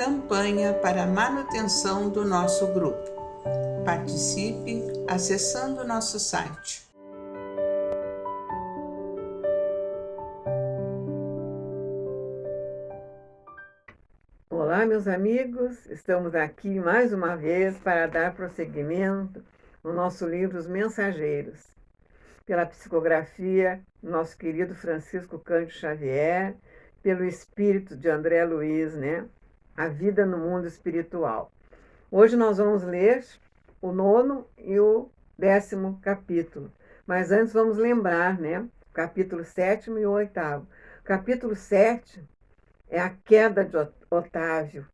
campanha para a manutenção do nosso grupo. Participe acessando nosso site. Olá, meus amigos, estamos aqui mais uma vez para dar prosseguimento no nosso livro Os Mensageiros, pela psicografia do nosso querido Francisco Cândido Xavier, pelo espírito de André Luiz, né? A Vida no Mundo Espiritual. Hoje nós vamos ler o 9º e o 10º capítulo, mas antes vamos lembrar, né? Capítulo 7º e o 8º. Capítulo 7 é a queda de Otávio,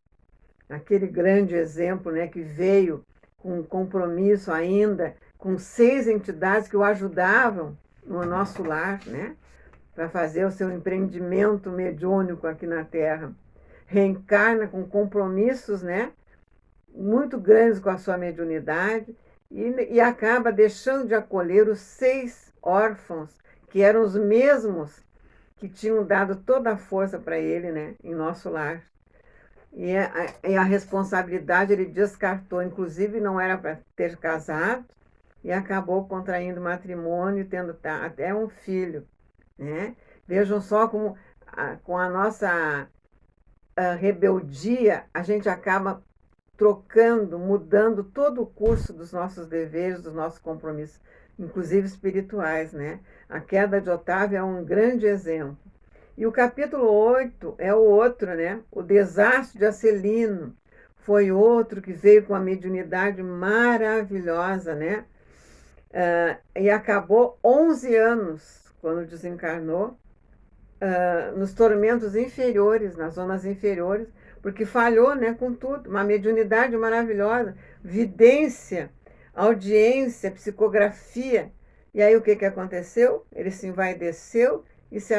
aquele grande exemplo, né, que veio com compromisso ainda com 6 entidades que o ajudavam no nosso lar, né, para fazer o seu empreendimento mediúnico aqui na Terra. Reencarna com compromissos, né, muito grandes com a sua mediunidade e acaba deixando de acolher os 6 órfãos, que eram os mesmos que tinham dado toda a força para ele, né, em nosso lar. E a responsabilidade ele descartou, inclusive não era para ter casado, e acabou contraindo matrimônio, tendo até um filho, né? Vejam só como com a nossa rebeldia a gente acaba trocando, mudando todo o curso dos nossos deveres, dos nossos compromissos, inclusive espirituais, né? A queda de Otávio é um grande exemplo. E o capítulo 8 é o outro, né? O desastre de Acelino foi outro que veio com uma mediunidade maravilhosa, né? E acabou 11 anos, quando desencarnou, nos tormentos inferiores, nas zonas inferiores, porque falhou, né, com tudo. Uma mediunidade maravilhosa, vidência, audiência, psicografia. E aí o que aconteceu? Ele se envaideceu e se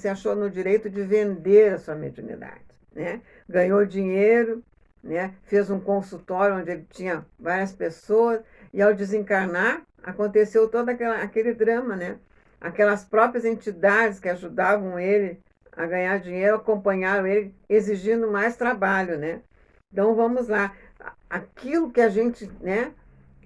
achou no direito de vender a sua mediunidade, né? Ganhou dinheiro, né? Fez um consultório onde ele tinha várias pessoas, e ao desencarnar aconteceu todo aquele drama, né? Aquelas próprias entidades que ajudavam ele a ganhar dinheiro acompanharam ele, exigindo mais trabalho, né? Então vamos lá, aquilo que a gente, né,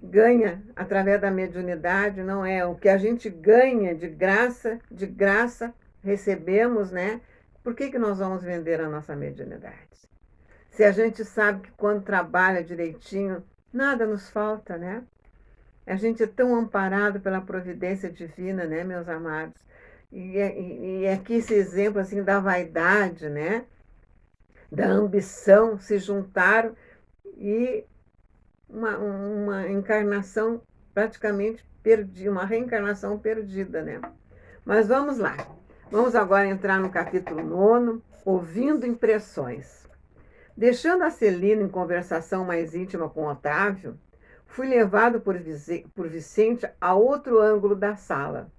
ganha através da mediunidade não é o que a gente ganha de graça recebemos, né? Por que nós vamos vender a nossa mediunidade? Se a gente sabe que quando trabalha direitinho, nada nos falta, né? A gente é tão amparado pela providência divina, né, meus amados? E aqui esse exemplo assim da vaidade, né? Da ambição se juntaram e uma encarnação praticamente perdida, uma reencarnação perdida, né? Mas vamos lá. Vamos agora entrar no capítulo 9, ouvindo impressões. Deixando a Celina em conversação mais íntima com Otávio, fui levado por Vicente a outro ângulo da sala.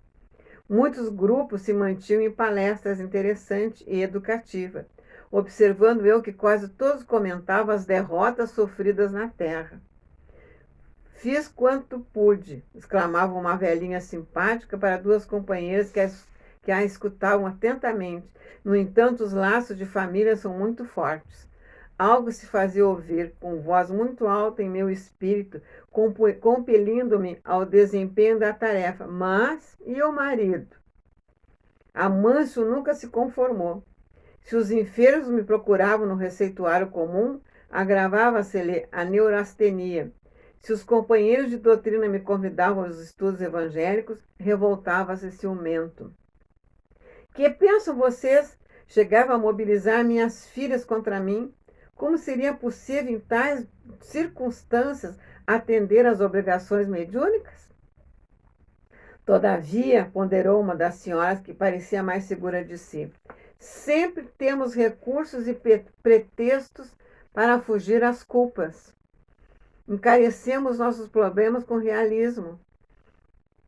Muitos grupos se mantinham em palestras interessantes e educativas, observando eu que quase todos comentavam as derrotas sofridas na terra. Fiz quanto pude, exclamava uma velhinha simpática para 2 companheiras que a escutavam atentamente. No entanto, os laços de família são muito fortes. Algo se fazia ouvir, com voz muito alta em meu espírito, compelindo-me ao desempenho da tarefa. Mas, e o marido? Amâncio nunca se conformou. Se os enfermos me procuravam no receituário comum, agravava-se-lhe a neurastenia. Se os companheiros de doutrina me convidavam aos estudos evangélicos, revoltava-se ciumento. Que pensam vocês? Chegava a mobilizar minhas filhas contra mim. Como seria possível, em tais circunstâncias, atender às obrigações mediúnicas? Todavia, ponderou uma das senhoras que parecia mais segura de si, sempre temos recursos e pretextos para fugir às culpas. Encarecemos nossos problemas com realismo.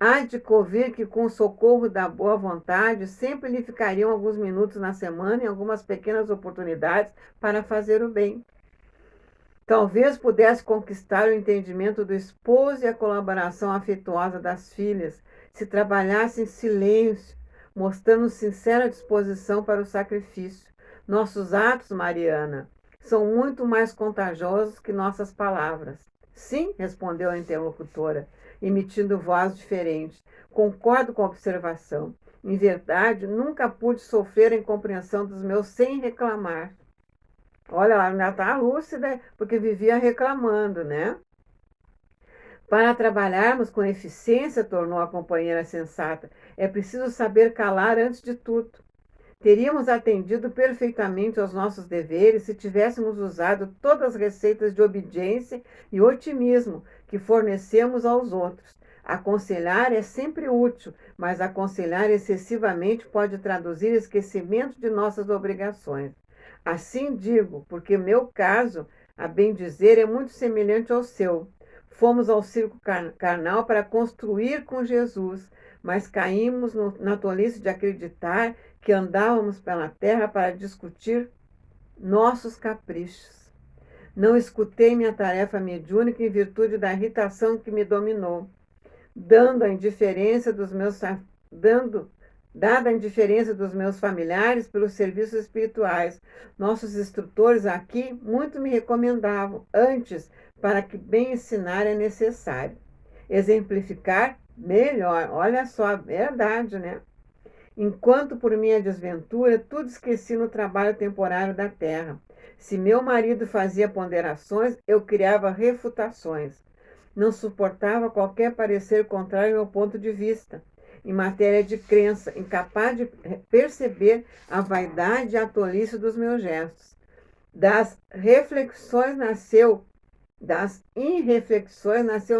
Há de convir que, com o socorro da boa vontade, sempre lhe ficariam alguns minutos na semana e algumas pequenas oportunidades para fazer o bem. Talvez pudesse conquistar o entendimento do esposo e a colaboração afetuosa das filhas, se trabalhasse em silêncio, mostrando sincera disposição para o sacrifício. Nossos atos, Mariana, são muito mais contagiosas que nossas palavras. Sim, respondeu a interlocutora, emitindo voz diferente. Concordo com a observação. Em verdade, nunca pude sofrer a incompreensão dos meus sem reclamar. Olha, ela ainda está lúcida, porque vivia reclamando, né? Para trabalharmos com eficiência, tornou a companheira sensata, é preciso saber calar antes de tudo. Teríamos atendido perfeitamente aos nossos deveres se tivéssemos usado todas as receitas de obediência e otimismo que fornecemos aos outros. Aconselhar é sempre útil, mas aconselhar excessivamente pode traduzir esquecimento de nossas obrigações. Assim digo, porque meu caso, a bem dizer, é muito semelhante ao seu. Fomos ao circo carnal para construir com Jesus, mas caímos na tolice de acreditar que andávamos pela terra para discutir nossos caprichos. Não escutei minha tarefa mediúnica em virtude da irritação que me dominou, dada a indiferença dos meus familiares pelos serviços espirituais. Nossos instrutores aqui muito me recomendavam, antes, para que bem ensinar é necessário. Exemplificar melhor. Olha só, a verdade, né? Enquanto por minha desventura, tudo esqueci no trabalho temporário da terra. Se meu marido fazia ponderações, eu criava refutações. Não suportava qualquer parecer contrário ao meu ponto de vista. Em matéria de crença, incapaz de perceber a vaidade e a tolice dos meus gestos. Das irreflexões nasceu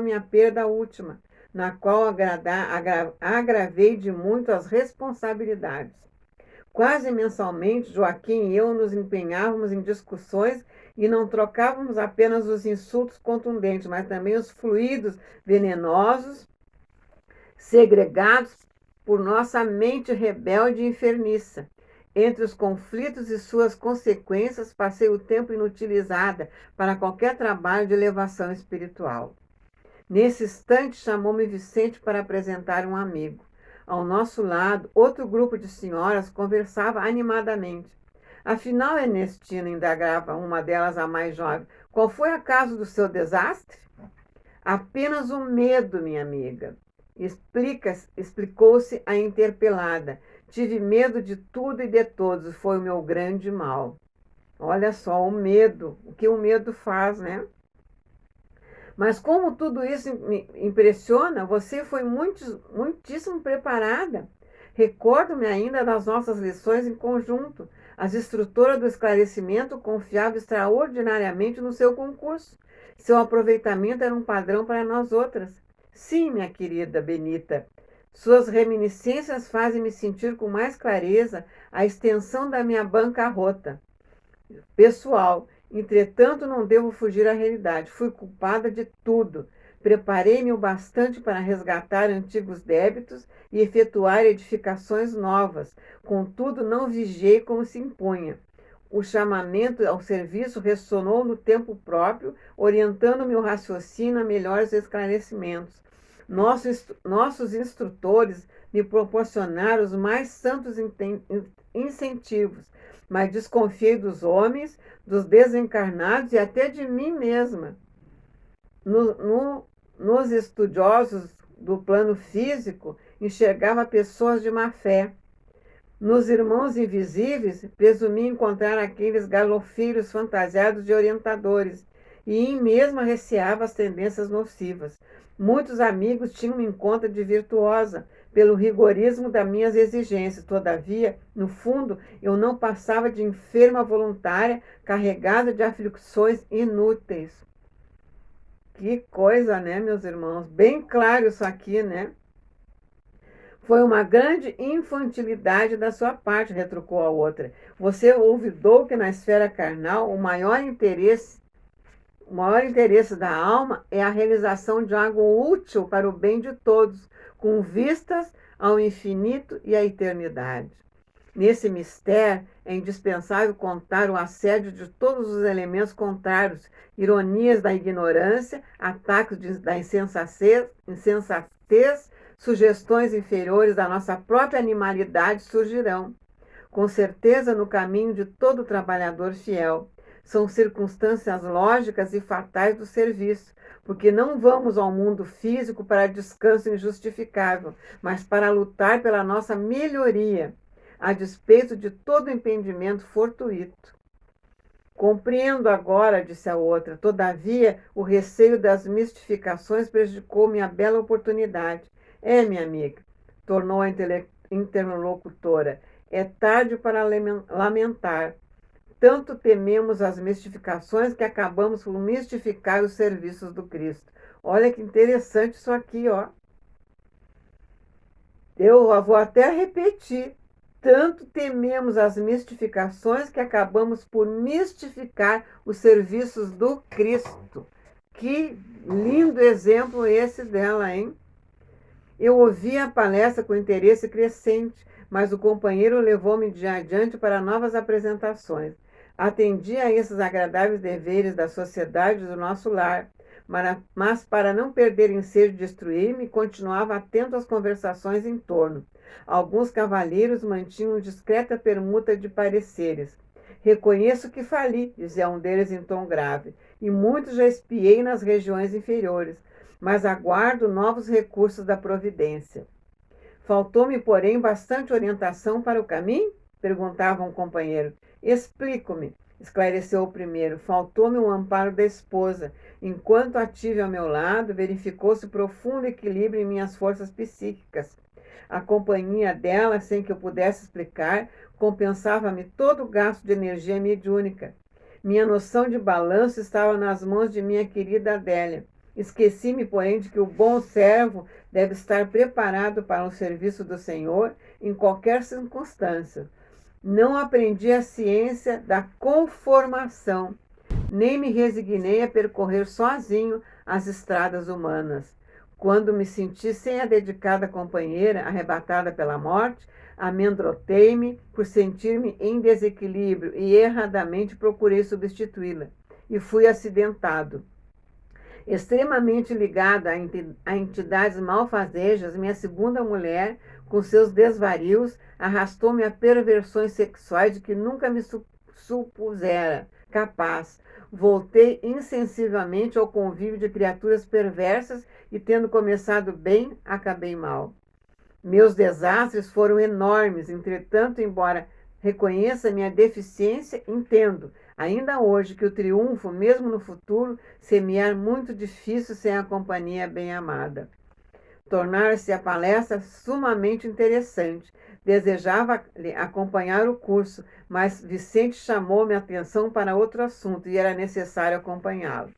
minha perda última, na qual agravei de muito as responsabilidades. Quase mensalmente, Joaquim e eu nos empenhávamos em discussões e não trocávamos apenas os insultos contundentes, mas também os fluidos venenosos segregados por nossa mente rebelde e enfermiça. Entre os conflitos e suas consequências, passei o tempo inutilizada para qualquer trabalho de elevação espiritual. Nesse instante, chamou-me Vicente para apresentar um amigo. Ao nosso lado, outro grupo de senhoras conversava animadamente. Afinal, Ernestina, indagava uma delas, a mais jovem, qual foi a causa do seu desastre? Apenas o medo, minha amiga. Explicou-se a interpelada. Tive medo de tudo e de todos, foi o meu grande mal. Olha só, o medo, o que o medo faz, né? Mas como tudo isso me impressiona, você foi muitíssimo preparada. Recordo-me ainda das nossas lições em conjunto. As instrutoras do esclarecimento confiavam extraordinariamente no seu concurso. Seu aproveitamento era um padrão para nós outras. Sim, minha querida Benita, suas reminiscências fazem-me sentir com mais clareza a extensão da minha bancarrota pessoal. Entretanto, não devo fugir à realidade. Fui culpada de tudo. Preparei-me o bastante para resgatar antigos débitos e efetuar edificações novas. Contudo, não vigiei como se impunha. O chamamento ao serviço ressonou no tempo próprio, orientando meu raciocínio a melhores esclarecimentos. Nossos instrutores me proporcionaram os mais santos incentivos, mas desconfiei dos homens, dos desencarnados e até de mim mesma. Nos estudiosos do plano físico, enxergava pessoas de má fé. Nos irmãos invisíveis, presumi encontrar aqueles galofeiros fantasiados de orientadores, e em mim mesma receava as tendências nocivas. Muitos amigos tinham-me em conta de virtuosa, pelo rigorismo das minhas exigências. Todavia, no fundo, eu não passava de enferma voluntária, carregada de aflições inúteis. Que coisa, né, meus irmãos? Bem claro isso aqui, né? Foi uma grande infantilidade da sua parte, retrucou a outra. Você olvidou que na esfera carnal o maior interesse da alma é a realização de algo útil para o bem de todos, com vistas ao infinito e à eternidade. Nesse mistério, é indispensável contar o assédio de todos os elementos contrários, ironias da ignorância, ataques da insensatez, sugestões inferiores da nossa própria animalidade surgirão. Com certeza, no caminho de todo trabalhador fiel. São circunstâncias lógicas e fatais do serviço, porque não vamos ao mundo físico para descanso injustificável, mas para lutar pela nossa melhoria, a despeito de todo impedimento fortuito. Compreendo agora, disse a outra, todavia o receio das mistificações prejudicou minha bela oportunidade. Minha amiga, tornou a interlocutora, é tarde para lamentar. Tanto tememos as mistificações que acabamos por mistificar os serviços do Cristo. Olha que interessante isso aqui, ó. Eu vou até repetir. Tanto tememos as mistificações que acabamos por mistificar os serviços do Cristo. Que lindo exemplo esse dela, hein? Eu ouvi a palestra com interesse crescente, mas o companheiro levou-me de adiante para novas apresentações. Atendi a esses agradáveis deveres da sociedade do nosso lar, mas para não perder ensejo de destruir-me, continuava atento às conversações em torno. Alguns cavalheiros mantinham discreta permuta de pareceres. Reconheço que fali, dizia um deles em tom grave, e muito já espiei nas regiões inferiores, mas aguardo novos recursos da providência. Faltou-me, porém, bastante orientação para o caminho? Perguntava um companheiro. Explico-me, esclareceu o primeiro. Faltou-me o amparo da esposa. Enquanto a tive ao meu lado, verificou-se profundo equilíbrio em minhas forças psíquicas. A companhia dela, sem que eu pudesse explicar, compensava-me todo o gasto de energia mediúnica. Minha noção de balanço estava nas mãos de minha querida Adélia. Esqueci-me, porém, de que o bom servo deve estar preparado para o serviço do Senhor em qualquer circunstância. Não aprendi a ciência da conformação, nem me resignei a percorrer sozinho as estradas humanas. Quando me senti sem a dedicada companheira, arrebatada pela morte, amedrontei-me por sentir-me em desequilíbrio e erradamente procurei substituí-la. E fui acidentado. Extremamente ligada a entidades malfazejas, minha segunda mulher, com seus desvarios, arrastou-me a perversões sexuais de que nunca me supusera capaz. Voltei insensivelmente ao convívio de criaturas perversas e, tendo começado bem, acabei mal. Meus desastres foram enormes, entretanto, embora reconheça minha deficiência, entendo, ainda hoje, que o triunfo, mesmo no futuro, semear muito difícil sem a companhia bem-amada. Tornar-se a palestra sumamente interessante. Desejava acompanhar o curso, mas Vicente chamou minha atenção para outro assunto e era necessário acompanhá-lo.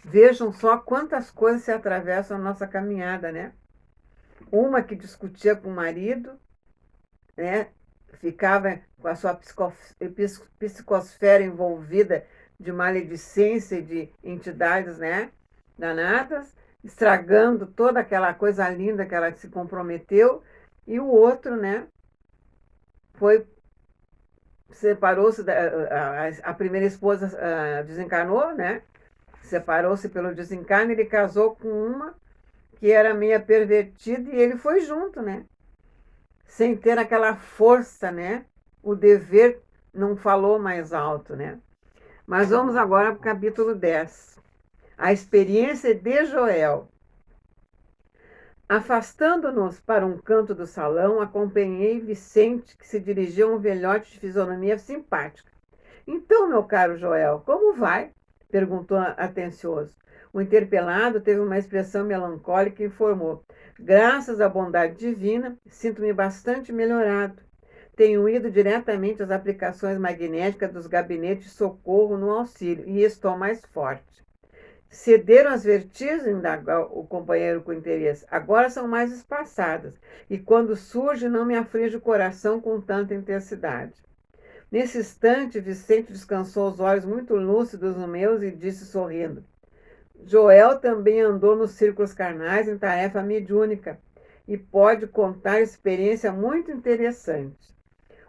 Vejam só quantas coisas se atravessam na nossa caminhada, né? Uma que discutia com o marido, né? Ficava com a sua psicosfera envolvida de maledicência e de entidades, né, danadas, estragando toda aquela coisa linda que ela se comprometeu, e o outro, né, separou-se, a primeira esposa desencarnou, né, separou-se pelo desencarne, ele casou com uma que era meia pervertida e ele foi junto, né, sem ter aquela força, né, o dever não falou mais alto, né. Mas vamos agora para o capítulo 10. A experiência de Joel. Afastando-nos para um canto do salão, acompanhei Vicente, que se dirigia a um velhote de fisionomia simpática. Então, meu caro Joel, como vai? Perguntou atencioso. O interpelado teve uma expressão melancólica e informou. Graças à bondade divina, sinto-me bastante melhorado. Tenho ido diretamente às aplicações magnéticas dos gabinetes de socorro no auxílio e estou mais forte. Cederam as vertigens, indagou o companheiro com interesse. Agora são mais espaçadas e quando surge não me aflige o coração com tanta intensidade. Nesse instante, Vicente descansou os olhos muito lúcidos nos meus e disse sorrindo. Joel também andou nos círculos carnais em tarefa mediúnica e pode contar experiência muito interessante.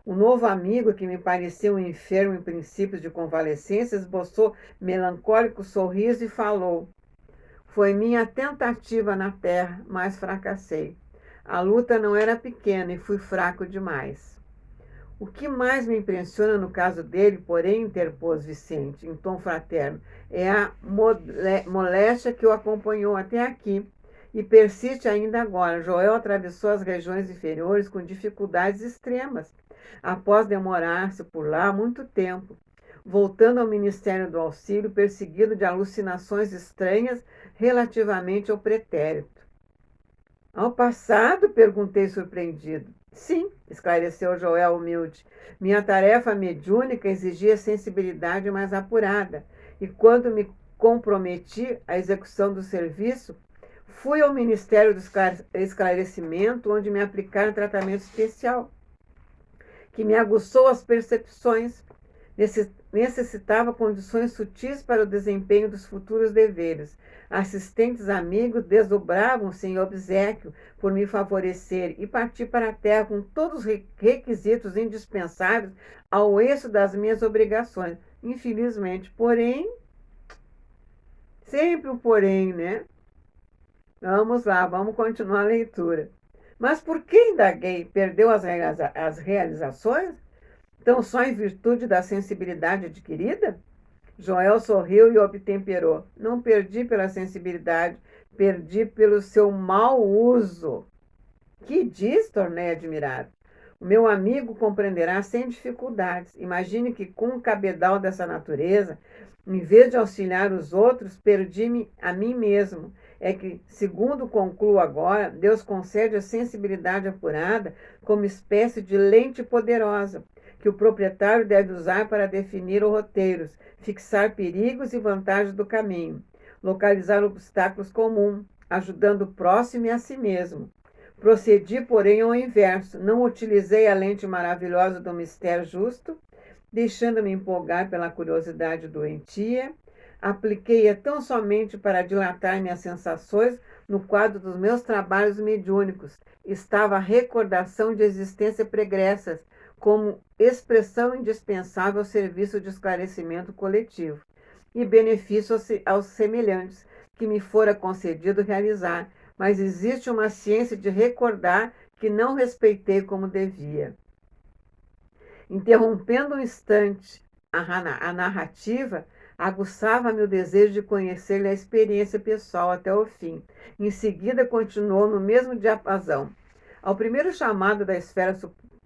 O novo amigo, que me parecia um enfermo em princípios de convalescência, esboçou melancólico sorriso e falou. Foi minha tentativa na terra, mas fracassei. A luta não era pequena e fui fraco demais. O que mais me impressiona no caso dele, porém, interpôs Vicente, em tom fraterno, é a moléstia que o acompanhou até aqui e persiste ainda agora. Joel atravessou as regiões inferiores com dificuldades extremas, após demorar-se por lá muito tempo, voltando ao Ministério do Auxílio, perseguido de alucinações estranhas relativamente ao pretérito. Ao passado? Perguntei surpreendido. Sim, esclareceu Joel humilde. Minha tarefa mediúnica exigia sensibilidade mais apurada, e quando me comprometi à execução do serviço, fui ao Ministério do Esclarecimento, onde me aplicaram tratamento especial, que me aguçou as percepções. Necessitava condições sutis para o desempenho dos futuros deveres. Assistentes amigos desdobravam-se em obséquio por me favorecer e parti para a terra com todos os requisitos indispensáveis ao êxito das minhas obrigações. Infelizmente, porém, sempre o porém, né? Vamos lá, vamos continuar a leitura. Mas por que indaguei? Perdeu as realizações? Então, só em virtude da sensibilidade adquirida? Joel sorriu e obtemperou. Não perdi pela sensibilidade, perdi pelo seu mau uso. Que diz? Tornei admirado. O meu amigo compreenderá sem dificuldades. Imagine que com um cabedal dessa natureza, em vez de auxiliar os outros, perdi-me a mim mesmo. É que, segundo concluo agora, Deus concede a sensibilidade apurada como espécie de lente poderosa, que o proprietário deve usar para definir roteiros, fixar perigos e vantagens do caminho, localizar obstáculos comuns, ajudando o próximo e a si mesmo. Procedi, porém, ao inverso. Não utilizei a lente maravilhosa do mistério justo, deixando-me empolgar pela curiosidade doentia. Apliquei-a tão somente para dilatar minhas sensações no quadro dos meus trabalhos mediúnicos. Estava a recordação de existências pregressas, como expressão indispensável ao serviço de esclarecimento coletivo e benefício aos semelhantes, que me fora concedido realizar, mas existe uma ciência de recordar que não respeitei como devia. Interrompendo um instante a narrativa, aguçava-me o desejo de conhecer-lhe a experiência pessoal até o fim. Em seguida, continuou no mesmo diapasão. Ao primeiro chamado da esfera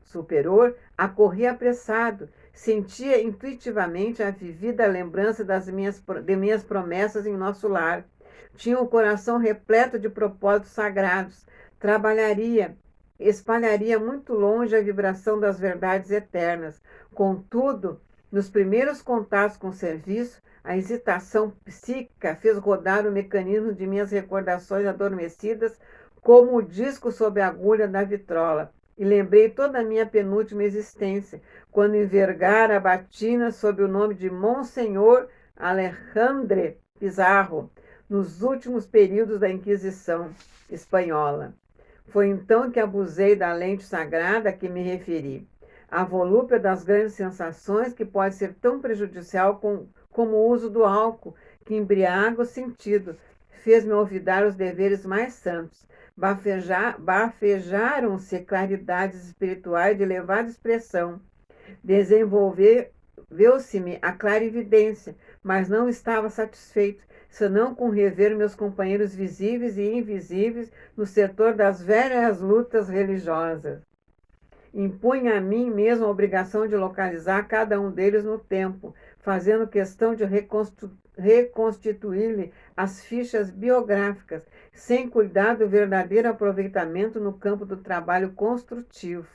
superior, acorri apressado. Sentia intuitivamente a vivida lembrança de minhas promessas em nosso lar. Tinha o coração repleto de propósitos sagrados. Trabalharia, espalharia muito longe a vibração das verdades eternas. Contudo, nos primeiros contatos com o serviço, a hesitação psíquica fez rodar o mecanismo de minhas recordações adormecidas como o disco sob a agulha da vitrola. E lembrei toda a minha penúltima existência, quando envergara a batina sob o nome de Monsenhor Alejandre Pizarro, nos últimos períodos da Inquisição espanhola. Foi então que abusei da lente sagrada a que me referi. A volúpia das grandes sensações, que pode ser tão prejudicial como o uso do álcool, que embriaga o sentido, fez-me olvidar os deveres mais santos. Bafejaram-se claridades espirituais de elevada expressão. Desenvolveu-se-me a clarividência, mas não estava satisfeito, senão com rever meus companheiros visíveis e invisíveis no setor das velhas lutas religiosas. Impunha a mim mesmo a obrigação de localizar cada um deles no tempo, fazendo questão de reconstituir-lhe as fichas biográficas, sem cuidar do verdadeiro aproveitamento no campo do trabalho construtivo.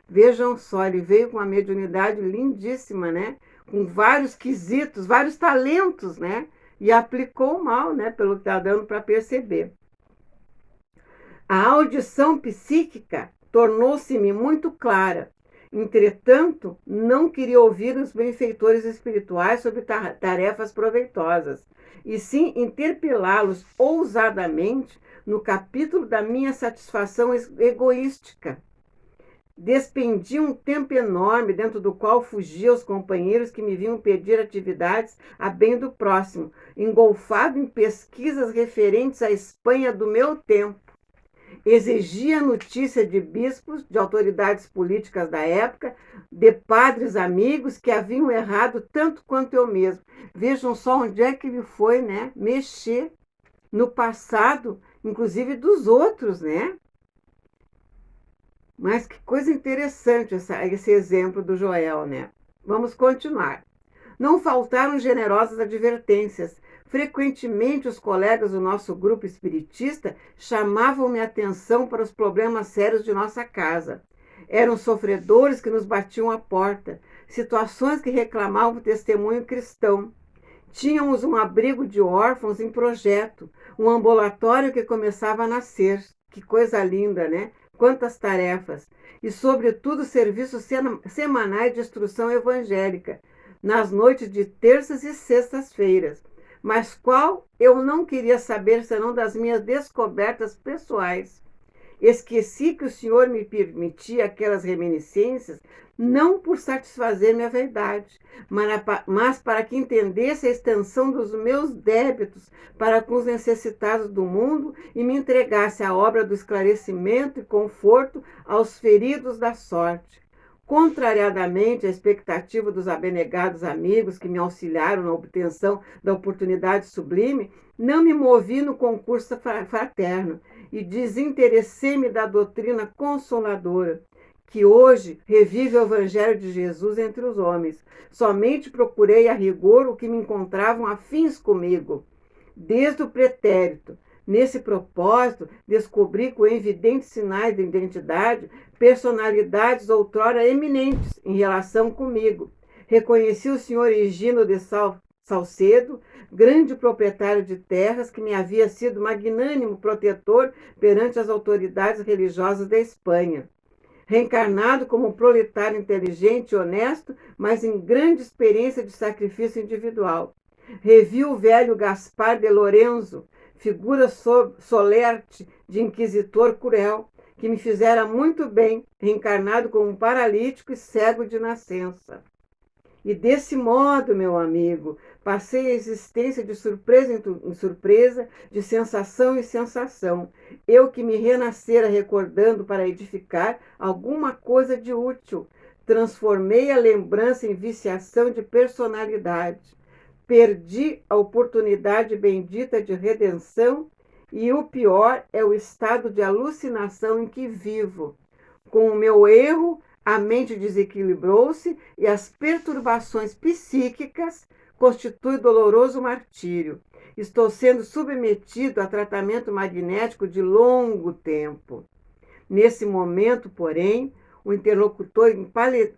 Vejam só, ele veio com uma mediunidade lindíssima, né? Com vários quesitos, vários talentos, né? E aplicou mal, né? Pelo que está dando para perceber. A audição psíquica tornou-se-me muito clara. Entretanto, não queria ouvir os benfeitores espirituais sobre tarefas proveitosas, e sim interpelá-los ousadamente no capítulo da minha satisfação egoística. Despendi um tempo enorme dentro do qual fugia aos companheiros que me vinham pedir atividades a bem do próximo, engolfado em pesquisas referentes à Espanha do meu tempo. Exigia notícia de bispos, de autoridades políticas da época, de padres amigos que haviam errado tanto quanto eu mesmo. Vejam só onde é que ele foi, né? Mexer no passado, inclusive dos outros, né? Mas que coisa interessante esse exemplo do Joel, né? Vamos continuar. Não faltaram generosas advertências. Frequentemente, os colegas do nosso grupo espiritista chamavam minha atenção para os problemas sérios de nossa casa. Eram sofredores que nos batiam à porta, situações que reclamavam testemunho cristão. Tínhamos um abrigo de órfãos em projeto, um ambulatório que começava a nascer. Que coisa linda, né? Quantas tarefas! E, sobretudo, serviços semanais de instrução evangélica, nas noites de terças e sextas-feiras. Mas qual eu não queria saber senão das minhas descobertas pessoais. Esqueci que o Senhor me permitia aquelas reminiscências não por satisfazer minha vaidade, mas para que entendesse a extensão dos meus débitos para com os necessitados do mundo e me entregasse à obra do esclarecimento e conforto aos feridos da sorte. Contrariamente à expectativa dos abnegados amigos que me auxiliaram na obtenção da oportunidade sublime, não me movi no concurso fraterno e desinteressei-me da doutrina consoladora, que hoje revive o Evangelho de Jesus entre os homens. Somente procurei a rigor o que me encontravam afins comigo, desde o pretérito. Nesse propósito, descobri com evidentes sinais de identidade personalidades outrora eminentes em relação comigo. Reconheci o senhor Higino de Salcedo, grande proprietário de terras, que me havia sido magnânimo protetor perante as autoridades religiosas da Espanha. Reencarnado como um proletário inteligente e honesto, mas em grande experiência de sacrifício individual. Revi o velho Gaspar de Lorenzo, figura solerte de inquisitor cruel, que me fizera muito bem, reencarnado como um paralítico e cego de nascença. E desse modo, meu amigo, passei a existência de surpresa em surpresa, de sensação em sensação. Eu que me renascera recordando para edificar alguma coisa de útil, transformei a lembrança em viciação de personalidade. Perdi a oportunidade bendita de redenção e o pior é o estado de alucinação em que vivo. Com o meu erro, a mente desequilibrou-se e as perturbações psíquicas constituem doloroso martírio. Estou sendo submetido a tratamento magnético de longo tempo. Nesse momento, porém, o interlocutor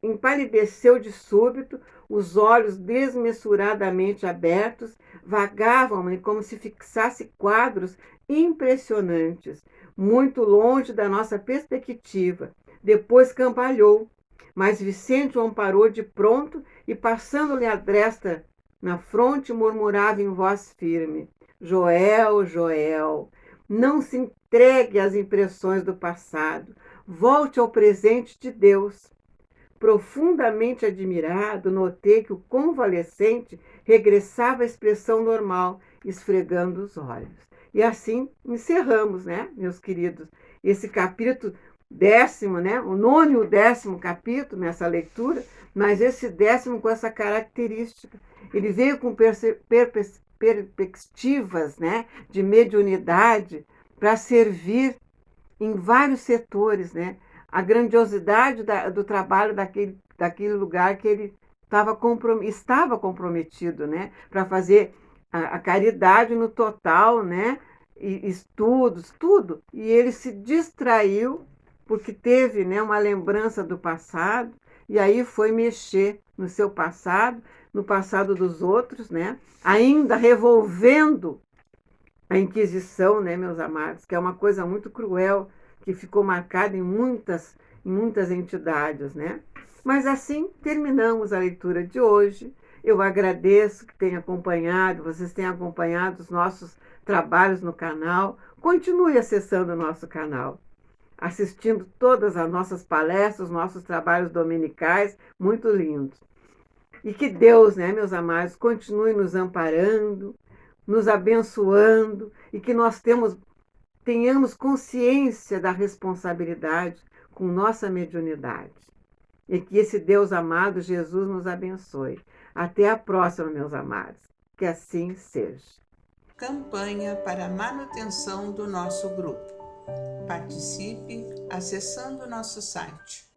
empalideceu de súbito, os olhos desmesuradamente abertos vagavam-me como se fixasse quadros impressionantes, muito longe da nossa perspectiva. Depois cambalhou, mas Vicente o amparou de pronto e, passando-lhe a destra na fronte, murmurava em voz firme: Joel, Joel, não se entregue às impressões do passado. Volte ao presente de Deus. Profundamente admirado, notei que o convalescente regressava à expressão normal, esfregando os olhos. E assim encerramos, né, meus queridos, esse capítulo 10º, né, o 9º e o 10º capítulo nessa leitura, mas esse 10º com essa característica. Ele veio com perspectivas, né, de mediunidade para servir em vários setores, né? A grandiosidade do trabalho daquele lugar que ele estava comprometido, né? Para fazer a caridade no total, né? E estudos, tudo. E ele se distraiu porque teve, né, uma lembrança do passado e aí foi mexer no seu passado, no passado dos outros, né? Ainda revolvendo a Inquisição, né, meus amados, que é uma coisa muito cruel, que ficou marcada em muitas entidades, né? Mas assim terminamos a leitura de hoje. Eu agradeço que tenham acompanhado, vocês tenham acompanhado os nossos trabalhos no canal. Continue acessando o nosso canal, assistindo todas as nossas palestras, nossos trabalhos dominicais, muito lindos. E que Deus, né, meus amados, continue nos amparando, nos abençoando e que nós temos tenhamos consciência da responsabilidade com nossa mediunidade. E que esse Deus amado, Jesus, nos abençoe. Até a próxima, meus amados. Que assim seja. Campanha para a manutenção do nosso grupo. Participe acessando nosso site